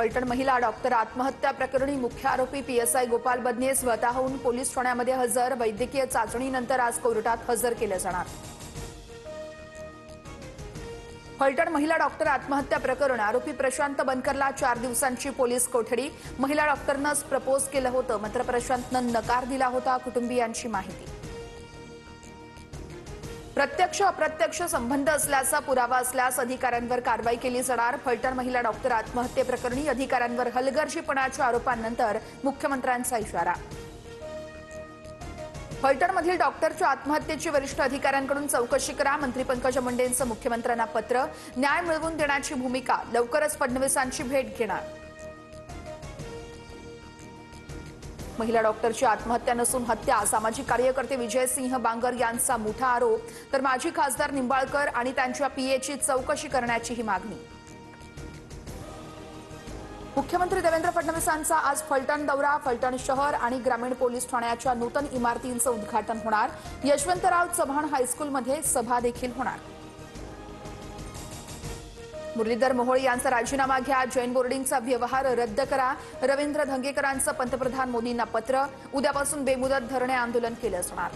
फलटण महिला डॉक्टर आत्महत्या प्रकरणी मुख्य आरोपी पीएसआय गोपाल बदने स्वतःहून पोलीस ठाण्यामध्ये हजर. वैद्यकीय चाचणीनंतर आज कोर्टात हजर केले जाणार. फलटण महिला डॉक्टर आत्महत्या प्रकरण आरोपी प्रशांत बनकरला 4 दिवसांची पोलीस कोठडी. महिला डॉक्टरनं प्रपोज केलं होतं, मात्र प्रशांतनं नकार दिला होता. कुटुंबियांची माहिती. प्रत्यक्ष अप्रत्यक्ष संबंध असल्याचा पुरावा असल्यास अधिकाऱ्यांवर कारवाई केली जाणार. फलटण महिला डॉक्टर आत्महत्येप्रकरणी अधिकाऱ्यांवर हलगर्जीपणाच्या आरोपांनंतर मुख्यमंत्र्यांचा इशारा. फलटणमधील डॉक्टरच्या आत्महत्येची वरिष्ठ अधिकाऱ्यांकडून चौकशी करा. मंत्री पंकजा मुंडेंचं मुख्यमंत्र्यांना पत्र. न्याय मिळवून देण्याची भूमिका. लवकरच फडणवीसांची भेट घेणार. महिला डॉक्टरची आत्महत्या नसून हत्या. सामाजिक कार्यकर्ते विजयसिंह बांगर यांचा मोठा आरोप. तर माजी खासदार निंबाळकर आणि त्यांच्या पीएची चौकशी करण्याचीही मागणी. मुख्यमंत्री देवेंद्र फडणवीसांचा आज फलटण दौरा. फलटण शहर आणि ग्रामीण पोलीस ठाण्याच्या नूतन इमारतींचं उद्घाटन होणार. यशवंतराव चव्हाण हायस्कूलमध्ये सभा देखील होणार. मुरलीधर मोहोळ यांचा राजीनामा घ्या. जैन बोर्डिंगचा व्यवहार रद्द करा. रवींद्र धंगेकरांचं पंतप्रधान मोदींना पत्र. उद्यापासून बेमुदत धरणे आंदोलन केलं जाणार.